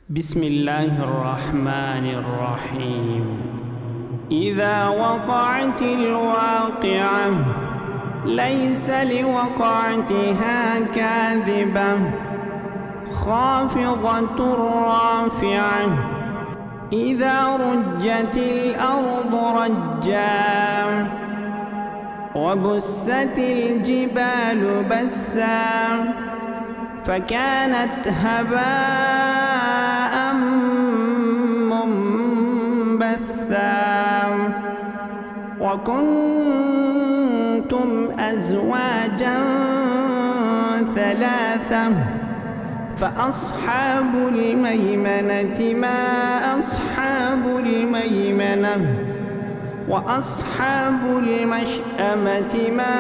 بسم الله الرحمن الرحيم. إذا وقعت الواقعة ليس لوقعتها كاذبة خافضة رافعة. إذا رجت الأرض رجا وبست الجبال بسا فكانت هباء منبثا وكنتم أزواجا ثلاثة فأصحاب الميمنة ما أصحاب الميمنة وأصحاب المشأمة ما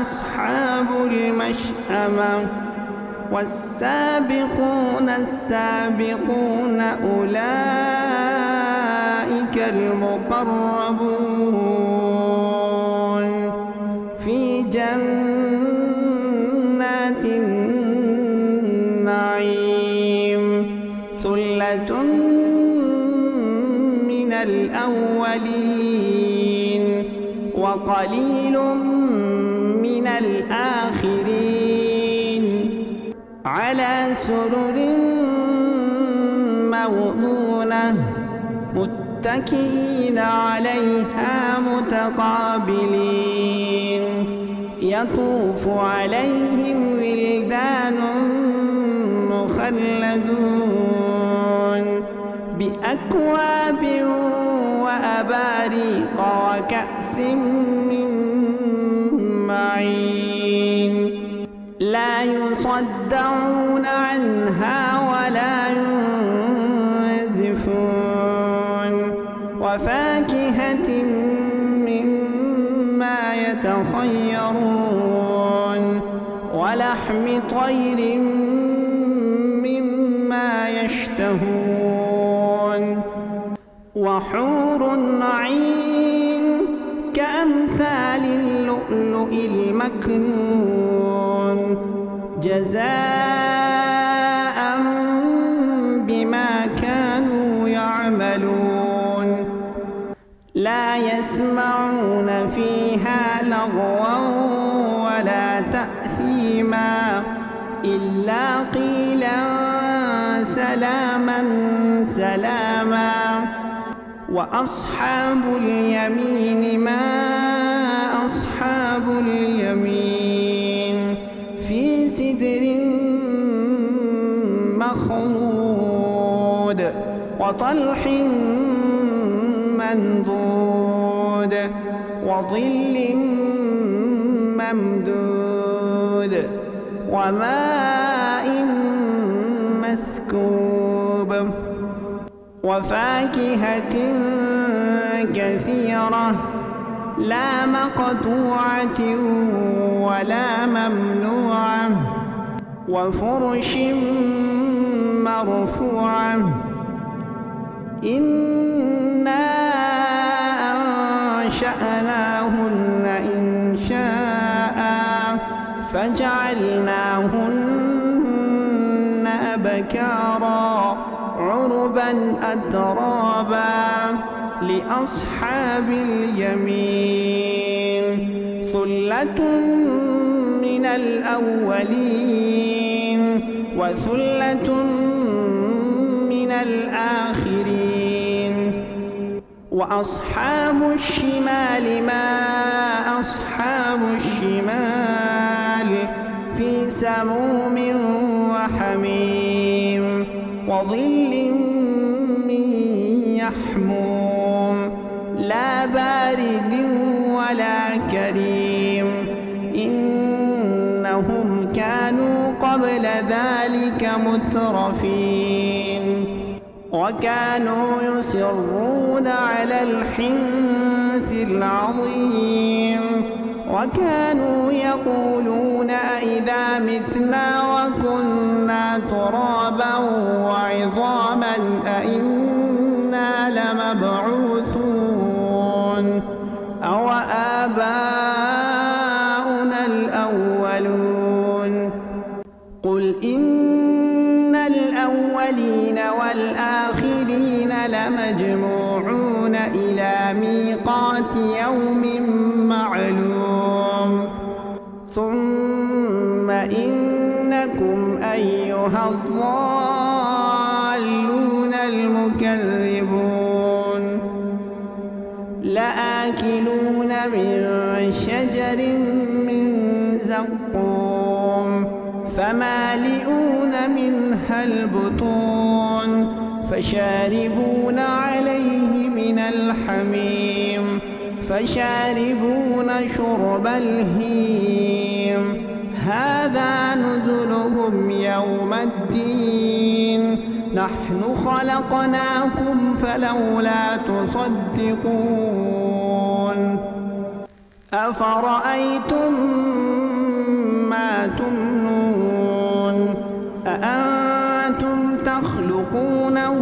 أصحاب المشأمة والسابقون السابقون أولئك المقربون في جنات النعيم. ثلة من الأولين وقليل من الآخرين على سرر موضونة متكئين عليها متقابلين يطوف عليهم ولدان مخلدون بأكواب وأباريق وكأس من معين لا يصدعون عنها ولا ينزفون وفاكهة مما يتخيرون ولحم طير مما يشتهون وحور عين كأمثال اللؤلؤ المكنون جزاء بما كانوا يعملون. لا يسمعون فيها لغوا ولا تأثيما إلا قيلا سلاما سلاما. وأصحاب اليمين ما أصحاب اليمين في سدر مخضود وطلح منضود وظل ممدود وماء مسكوب وفاكهة كثيرة لا مقطوعة ولا ممنوعة وفرش مرفوعة. إنا أنشأناهن إنشاء فجعلناهن أبكارا عربا أترابا لأصحاب اليمين. ثلة من الأولين وثلة من الآخرين. وأصحاب الشمال ما أصحاب الشمال في سموم وحميم وظل من يحموم لا بارد ولا كريم. إنهم كانوا قبل ذلك مترفين وكانوا يصرون على الحنث العظيم وكانوا يقولون أئذا متنا وكنا ترابا وعظاما أئنا لمبعوثون أو آباؤنا الأولون. قل إن الأولين والآخرين لمجموعون إلى ميقات يوم معلوم ثم إنكم أيها الضالون المكذبون لآكلون من شجر من زقوم فمالئون منها البطون فشاربون عليه من الحميم فشاربون شرب الهيم هذا نزلهم يوم الدين نحن خلقناكم فلولا تصدقون أفرأيتم ما تمنون أأنتم تخلقونه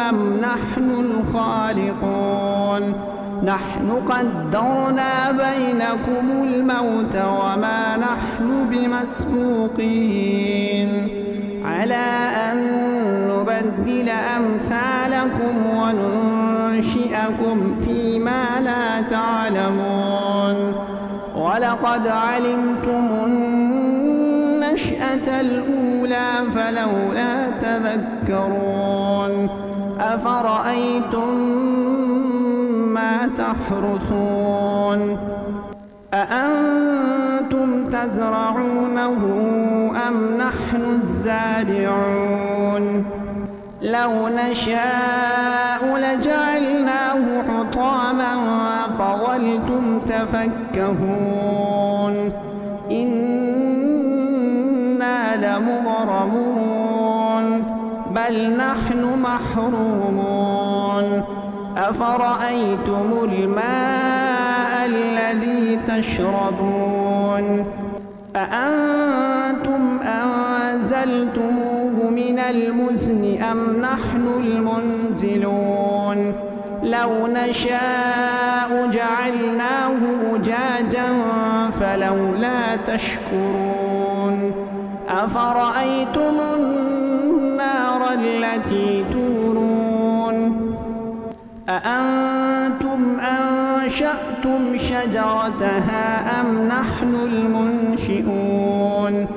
أم نحن الخالقون نحن قدرنا بينكم الموت وما نحن بمسبوقين على أن نبدل أمثالكم وننشئكم فيما لا تعلمون ولقد علمتم النشأة الأولى فلولا تذكرون أفرأيتم ما تحرثون أأنتم تزرعونه أم نحن الزارعون لو نشاء لجعلناه حطاما فظلتم تفكهون إنا لمغرمون بل نحن محرومون أفرأيتم الماء الذي تشربون أأنتم أنزلتموه من المزن أم نحن المنزلون لو نشاء جعلناه أجاجا فلولا تشكرون أفرأيتم النار التي تورون أأنتم أنشأتم شجرتها أم نحن المنشئون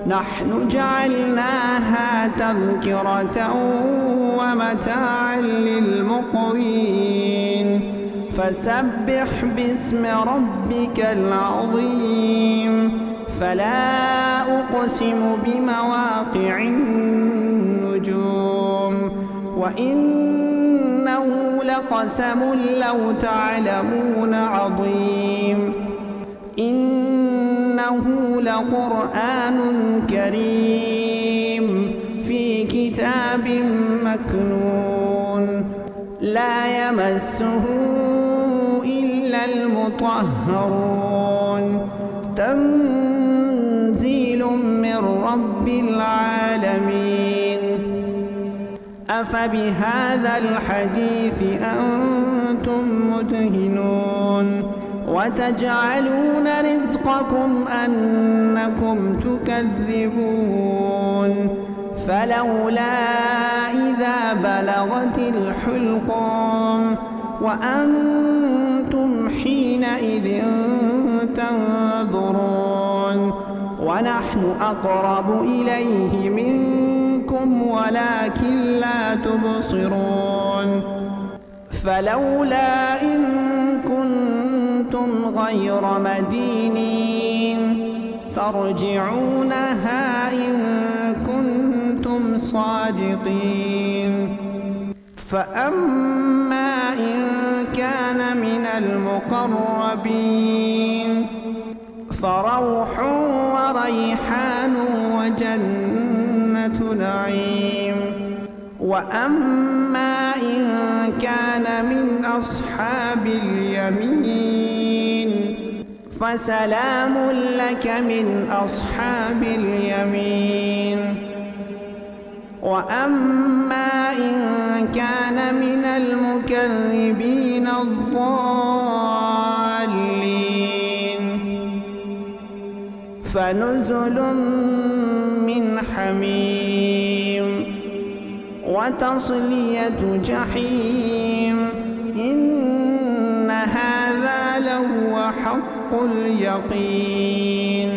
نحن جعلناها تذكرة ومتاعا للمقوين فسبح باسم ربك العظيم فلا أقسم بمواقع النجوم وإنه لقسم لو تعلمون عظيم إنه لقرآن كريم في كتاب مكنون لا يمسه إلا المطهرون تنزيل من رب العالمين أفبهذا الحديث أنتم مدهنون وتجعلون رزقكم أنكم تكذبون فلولا إذا بلغت الحلقوم وأنتم حينئذ تنظرون ونحن أقرب إليه منكم ولكن لا تبصرون فلولا إن كنتم غير مدينين ترجعونها إن كنتم صادقين فأما إن كان من المقربين فروح وريحان وجنة نعيم وأما إن كان من أصحاب اليمين فسلام لك من أصحاب اليمين وأما إن كان من المكذبين الضالين فنزل من حميم وتصلية جحيم. إن هذا لهو حق اليقين.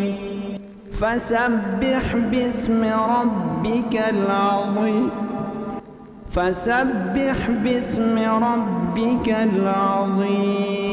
فسبح باسم ربك العظيم. فسبح باسم ربك العظيم.